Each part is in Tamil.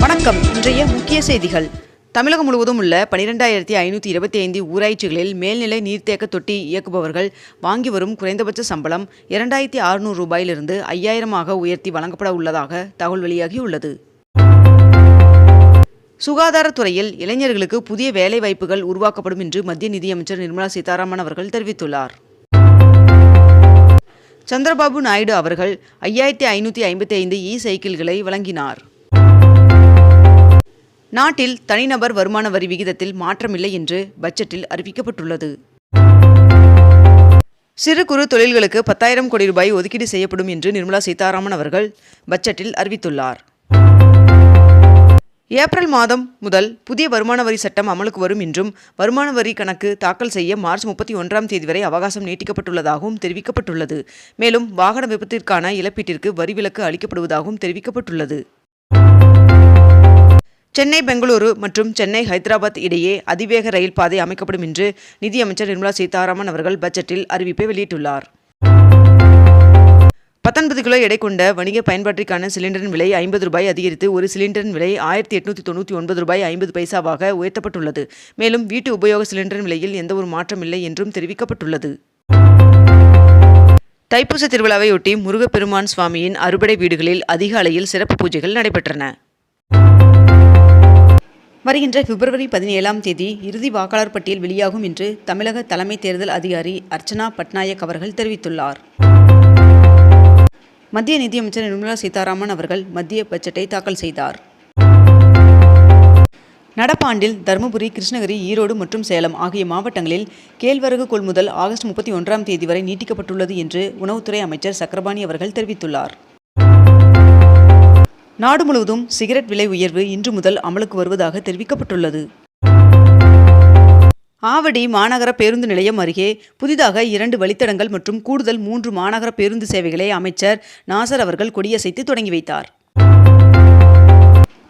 வணக்கம். இன்றைய முக்கிய செய்திகள். தமிழகம் முழுவதும் உள்ள 12,525 ஊராட்சிகளில் மேல்நிலை நீர்த்தேக்க தொட்டி இயக்குபவர்கள் வாங்கி வரும் குறைந்தபட்ச சம்பளம் 2,600 ரூபாயிலிருந்து 5,000 உயர்த்தி வழங்கப்பட உள்ளதாக தகவல் வெளியாகியுள்ளது. சுகாதாரத்துறையில் இளைஞர்களுக்கு புதிய வேலை வாய்ப்புகள் உருவாக்கப்படும் என்று மத்திய நிதியமைச்சர் நிர்மலா சீதாராமன் அவர்கள் தெரிவித்துள்ளார். சந்திரபாபு நாயுடு அவர்கள் 5,555 சைக்கிள்களை வழங்கினார். நாட்டில் தனிநபர் வருமான வரி விகிதத்தில் மாற்றமில்லை என்று பட்ஜெட்டில் அறிவிக்கப்பட்டுள்ளது. சிறு குறு தொழில்களுக்கு 10,000 கோடி ரூபாய் ஒதுக்கீடு செய்யப்படும் என்று நிர்மலா சீதாராமன் அவர்கள் பட்ஜெட்டில் அறிவித்துள்ளார். ஏப்ரல் மாதம் முதல் புதிய வருமான வரி சட்டம் அமலுக்கு வரும் என்றும் வருமான வரி கணக்கு தாக்கல் செய்ய மார்ச் 31 வரை அவகாசம் நீட்டிக்கப்பட்டுள்ளதாகவும் தெரிவிக்கப்பட்டுள்ளது. மேலும் வாகன விபத்திற்கான இழப்பீட்டிற்கு வரி விலக்கு அளிக்கப்படுவதாகவும் தெரிவிக்கப்பட்டுள்ளது. சென்னை பெங்களூரு மற்றும் சென்னை ஹைதராபாத் இடையே அதிவேக ரயில் பாதை அமைக்கப்படும் என்று நிதியமைச்சர் நிர்மலா சீதாராமன் அவர்கள் பட்ஜெட்டில் அறிவிப்பை வெளியிட்டுள்ளார். 19 கிலோ எடை கொண்ட வணிக பயன்பாட்டிற்கான சிலிண்டரின் விலை 50 ரூபாய் அதிகரித்து ஒரு சிலிண்டரின் விலை 1,899 ரூபாய் 50 பைசாவாக உயர்த்தப்பட்டுள்ளது. மேலும் வீட்டு உபயோக சிலிண்டரின் விலையில் எந்த ஒரு மாற்றம் இல்லை என்றும் தெரிவிக்கப்பட்டுள்ளது. தைப்பூச திருவிழாவையொட்டி முருகப்பெருமான் சுவாமியின் அறுபடை வீடுகளில் அதிகாலையில் சிறப்பு பூஜைகள் நடைபெற்றன. வருகின்ற பிப்ரவரி 17 இறுதி வாக்காளர் பட்டியல் வெளியாகும் என்று தமிழக தலைமை தேர்தல் அதிகாரி அர்ச்சனா பட்நாயக் அவர்கள் தெரிவித்துள்ளார். மத்திய நிதியமைச்சர் நிர்மலா சீதாராமன் அவர்கள் மத்திய பட்ஜெட்டை தாக்கல் செய்தார். நடப்பாண்டில் தருமபுரி, கிருஷ்ணகிரி, ஈரோடு மற்றும் சேலம் ஆகிய மாவட்டங்களில் கேழ்வரகு கொள்முதல் ஆகஸ்ட் 31 வரை நீட்டிக்கப்பட்டுள்ளது என்று உணவுத்துறை அமைச்சர் சக்கரபாணி அவர்கள் தெரிவித்துள்ளார். நாடு முழுவதும் சிகரெட் விலை உயர்வு இன்று முதல் அமலுக்கு வருவதாக தெரிவிக்கப்பட்டுள்ளது. ஆவடி மாநகர பேருந்து நிலையம் அருகே புதிதாக 2 வழித்தடங்கள் மற்றும் கூடுதல் 3 மாநகர பேருந்து சேவைகளை அமைச்சர் நாசர் அவர்கள் கொடியசைத்து தொடங்கி வைத்தார்.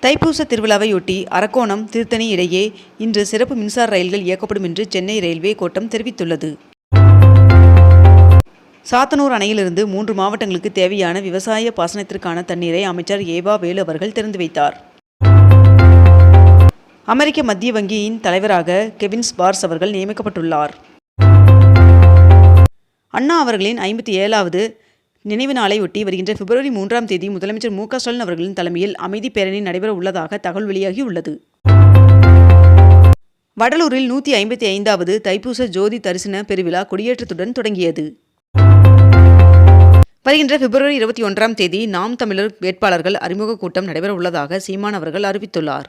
தைப்பூச திருவிழாவையொட்டி அரக்கோணம், திருத்தணி இடையே இன்று சிறப்பு மின்சார ரயில்கள் இயக்கப்படும் என்று சென்னை ரயில்வே கோட்டம் தெரிவித்துள்ளது. சாத்தனூர் அணையிலிருந்து 3 மாவட்டங்களுக்கு தேவையான விவசாய பாசனத்திற்கான தண்ணீரை அமைச்சர் ஏவா வேலு அவர்கள் திறந்து வைத்தார். அமெரிக்க மத்திய வங்கியின் தலைவராக கெவின் ஸ்பார்ஸ் அவர்கள் நியமிக்கப்பட்டுள்ளார். அண்ணா அவர்களின் 57வது நினைவு நாளை ஒட்டி வருகின்ற பிப்ரவரி 3 முதலமைச்சர் மு.க. ஸ்டாலின் அவர்களின் தலைமையில் அமைதி பேரணி நடைபெற உள்ளதாக தகவல் வெளியாகியுள்ளது. வடலூரில் 155வது தைப்பூச ஜோதி தரிசன பெருவிழா கொடியேற்றத்துடன் தொடங்கியது. வருகின்ற பிப்ரவரி 21 நாம் தமிழர் வேட்பாளர்கள் அறிமுக கூட்டம் நடைபெற உள்ளதாக சீமான் அவர்கள் அறிவித்துள்ளார்.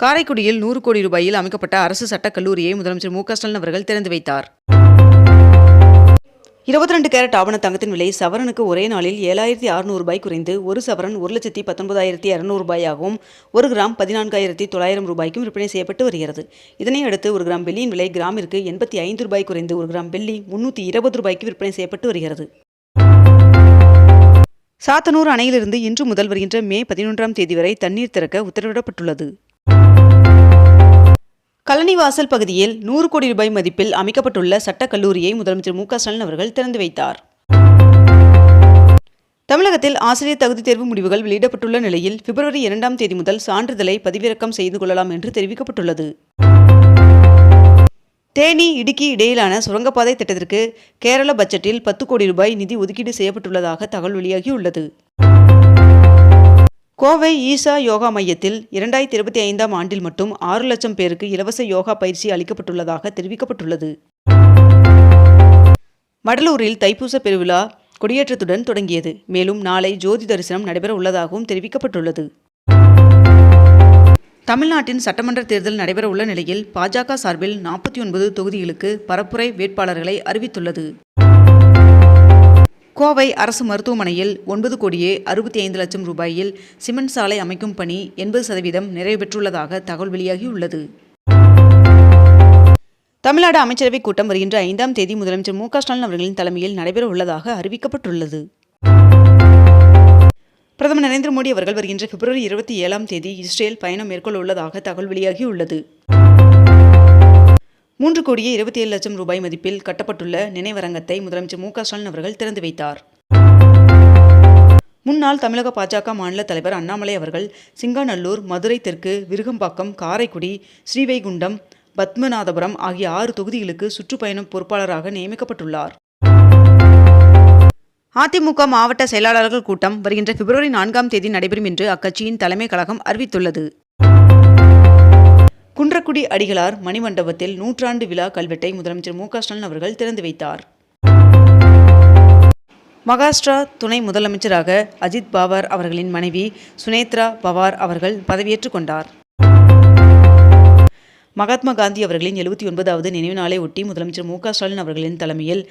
காரைக்குடியில் 100 கோடி ரூபாயில் அமைக்கப்பட்ட அரசு சட்டக் கல்லூரியை முதலமைச்சர் மு.க. ஸ்டாலின் அவர்கள் திறந்து வைத்தார். 22 கேரட் ஆபண தங்கத்தின் விலை சவரனுக்கு ஒரே நாளில் 7,600 ரூபாய் குறைந்து ஒரு சவரன் 1,19,200 ரூபாயாகவும் 1 கிராம் 14,900 ரூபாய்க்கும் விற்பனை செய்யப்பட்டு வருகிறது. இதனை அடுத்து 1 கிராம் வெள்ளியின் விலை கிராமிற்கு 85 ரூபாய் குறைந்து 1 கிராம் வெள்ளி 320 ரூபாய்க்கு விற்பனை செய்யப்பட்டு வருகிறது. சாத்தனூர் அணையிலிருந்து இன்று முதல் வருகின்ற மே 11 வரை தண்ணீர் திறக்க உத்தரவிடப்பட்டுள்ளது. கழனிவாசல் பகுதியில் 100 கோடி ரூபாய் மதிப்பில் அமைக்கப்பட்டுள்ள சட்டக் கல்லூரியை முதலமைச்சர் மு.க. ஸ்டாலின் அவர்கள் திறந்து வைத்தார். தமிழகத்தில் ஆசிரியர் தகுதி தேர்வு முடிவுகள் வெளியிடப்பட்டுள்ள நிலையில் பிப்ரவரி 2 முதல் சான்றிதழை பதிவிறக்கம் செய்து கொள்ளலாம் என்று தெரிவிக்கப்பட்டுள்ளது. தேனி, இடுக்கி இடையிலான சுரங்கப்பாதை திட்டத்திற்கு கேரள பட்ஜெட்டில் 10 கோடி ரூபாய் நிதி ஒதுக்கீடு செய்யப்பட்டுள்ளதாக தகவல் வெளியாகியுள்ளது. கோவை ஈசா யோகா மையத்தில் 2025 ஆண்டில் மட்டும் 6 லட்சம் பேருக்கு இலவச யோகா பயிற்சி அளிக்கப்பட்டுள்ளதாக தெரிவிக்கப்பட்டுள்ளது. வடலூரில் தைப்பூச பெருவிழா கொடியேற்றத்துடன் தொடங்கியது. மேலும் நாளை ஜோதி தரிசனம் நடைபெற உள்ளதாகவும் தெரிவிக்கப்பட்டுள்ளது. தமிழ்நாட்டின் சட்டமன்ற தேர்தல் நடைபெற உள்ள நிலையில் பாஜக சார்பில் 49 தொகுதிகளுக்கு பரப்புரை வேட்பாளர்களை அறிவித்துள்ளது. கோவை அரசு மருத்துவமனையில் 9 கோடியே 65 லட்சம் ரூபாயில் சிமெண்ட் சாலை அமைக்கும் பணி 80% நிறைவு பெற்றுள்ளதாக தகவல் வெளியாகியுள்ளது. தமிழ்நாடு அமைச்சரவைக் கூட்டம் வருகின்ற 5 முதலமைச்சர் மு.க. ஸ்டாலின் அவர்களின் தலைமையில் நடைபெற உள்ளதாக அறிவிக்கப்பட்டுள்ளது. பிரதமர் நரேந்திர மோடி அவர்கள் வருகின்ற பிப்ரவரி 27 இஸ்ரேல் பயணம் மேற்கொள்ள உள்ளதாக தகவல் வெளியாகியுள்ளது. 3 கோடியே 27 லட்சம் ரூபாய் மதிப்பில் கட்டப்பட்டுள்ள நினைவரங்கத்தை முதலமைச்சர் மு.க. ஸ்டாலின் அவர்கள் திறந்து வைத்தார். முன்னாள் தமிழக பாஜக மாநில தலைவர் அண்ணாமலை அவர்கள் சிங்காநல்லூர், மதுரை தெற்கு, விருகம்பாக்கம், காரைக்குடி, ஸ்ரீவைகுண்டம், பத்மநாதபுரம் ஆகிய 6 தொகுதிகளுக்கு சுற்றுப்பயணம் பொறுப்பாளராக நியமிக்கப்பட்டுள்ளார். அதிமுக மாவட்ட செயலாளர்கள் கூட்டம் வருகின்ற பிப்ரவரி 4ஆம் தேதி நடைபெறும் என்று அக்கட்சியின் தலைமை கழகம் அறிவித்துள்ளது. குன்றக்குடி அடிகளார் மணிமண்டபத்தில் 100ஆண்டு விழா கல்வெட்டை முதலமைச்சர் மு.க. ஸ்டாலின் அவர்கள் திறந்து வைத்தார். மகாராஷ்டிரா துணை முதலமைச்சராக அஜித் பவார் அவர்களின் மனைவி சுனேத்ரா பவார் அவர்கள் பதவியேற்றுக் கொண்டார். மகாத்மா காந்தி அவர்களின் 79வது நினைவு நாளை ஒட்டி முதலமைச்சர் மு.க. ஸ்டாலின் அவர்களின் தலைமையில்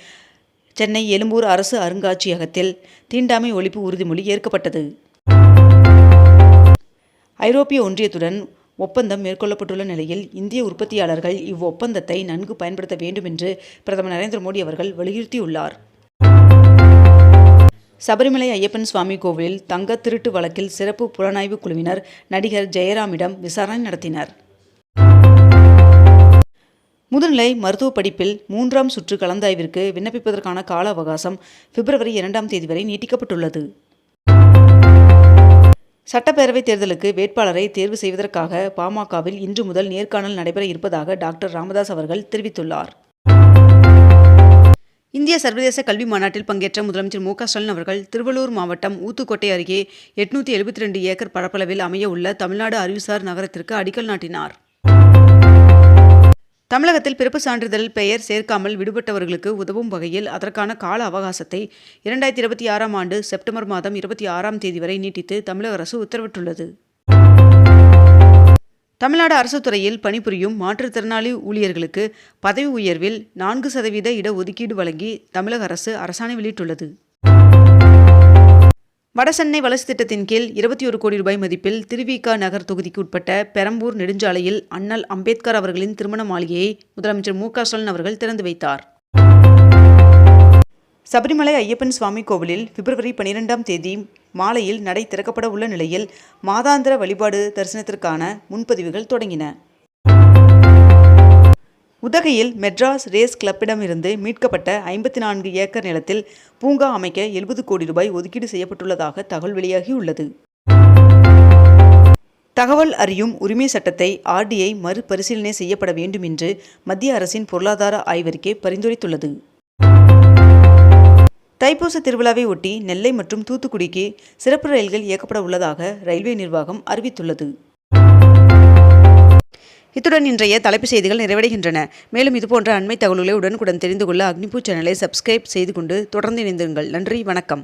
சென்னை எழும்பூர் அரசு அருங்காட்சியகத்தில் தீண்டாமை ஒழிப்பு உறுதிமொழி ஏற்கப்பட்டது. ஐரோப்பிய ஒன்றியத்துடன் ஒப்பந்தம் மேற்கொள்ளப்பட்டுள்ள நிலையில் இந்திய உற்பத்தியாளர்கள் இவ்வொப்பந்தத்தை நன்கு பயன்படுத்த வேண்டும் என்று பிரதமர் நரேந்திர மோடி அவர்கள் வலியுறுத்தியுள்ளார். சபரிமலை ஐயப்பன் சுவாமி கோவிலில் தங்க திருட்டு வழக்கில் சிறப்பு புலனாய்வு குழுவினர் நடிகர் ஜெயராமிடம் விசாரணை நடத்தினர். முதுநிலை மருத்துவ படிப்பில் 3ஆம் சுற்று கலந்தாய்விற்கு விண்ணப்பிப்பதற்கான கால அவகாசம் பிப்ரவரி 2ஆம் தேதி வரை நீட்டிக்கப்பட்டுள்ளது. சட்டப்பேரவைத் தேர்தலுக்கு வேட்பாளரை தேர்வு செய்வதற்காக பாமகவில் இன்று முதல் நேர்காணல் நடைபெற இருப்பதாக டாக்டர் ராமதாஸ் அவர்கள் தெரிவித்துள்ளார். இந்திய சர்வதேச கல்வி மாநாட்டில் பங்கேற்ற முதலமைச்சர் மு.க. ஸ்டாலின் அவர்கள் திருவள்ளூர் மாவட்டம் ஊத்துக்கோட்டை அருகே 872 ஏக்கர் பரப்பளவில் அமைய உள்ள தமிழ்நாடு அறிவுசார் நகரத்திற்கு அடிக்கல் நாட்டினார். தமிழகத்தில் பிறப்பு சான்றிதழ் பெயர் சேர்க்காமல் விடுபட்டவர்களுக்கு உதவும் வகையில் அதற்கான கால அவகாசத்தை 2026ஆம் ஆண்டு செப்டம்பர் மாதம் 26ஆம் தேதி வரை நீட்டித்து தமிழக அரசு உத்தரவிட்டுள்ளது. தமிழ்நாடு அரசு துறையில் பணிபுரியும் மாற்றுத்திறனாளி ஊழியர்களுக்கு பதவி உயர்வில் 4% இடஒதுக்கீடு வழங்கி தமிழக அரசு அரசாணை வெளியிட்டுள்ளது. வடசென்னை வளர்ச்சி திட்டத்தின் கீழ் 21 கோடி ரூபாய் மதிப்பில் திருவிக நகர் தொகுதிக்கு உட்பட்ட பெரம்பூர் நெடுஞ்சாலையில் அண்ணல் அம்பேத்கர் அவர்களின் திருமண மாளிகையை முதலமைச்சர் மு.க. ஸ்டாலின் அவர்கள் திறந்து வைத்தார். சபரிமலை ஐயப்பன் சுவாமி கோவிலில் பிப்ரவரி 12ஆம் தேதி மாலையில் நடை திறக்கப்பட உள்ள நிலையில் மாதாந்திர வழிபாடு தரிசனத்திற்கான முன்பதிவுகள் தொடங்கின. உதகையில் மெட்ராஸ் ரேஸ் கிளப்பிடமிருந்து மீட்கப்பட்ட 54 ஏக்கர் நிலத்தில் பூங்கா அமைக்க 70 கோடி ரூபாய் ஒதுக்கீடு செய்யப்பட்டுள்ளதாக தகவல் வெளியாகியுள்ளது. தகவல் அறியும் உரிமை சட்டத்தை RDI மறுபரிசீலனை செய்யப்பட வேண்டும் என்று மத்திய அரசின் பொருளாதார ஆய்வறிக்கை பரிந்துரைத்துள்ளது. தைப்பூச திருவிழாவை ஒட்டி நெல்லை மற்றும் தூத்துக்குடிக்கு சிறப்பு ரயில்கள் இயக்கப்பட உள்ளதாக ரயில்வே நிர்வாகம் அறிவித்துள்ளது. இத்துடன் இன்றைய தலைப்புச் செய்திகள் நிறைவடைகின்றன. மேலும் இதுபோன்ற அண்மை தகவல்களை உடனுக்குடன் தெரிந்து கொள்ள அக்னிபூ சேனலை சப்ஸ்கிரைப் செய்து கொண்டு தொடர்ந்து இணைந்திருங்கள். நன்றி, வணக்கம்.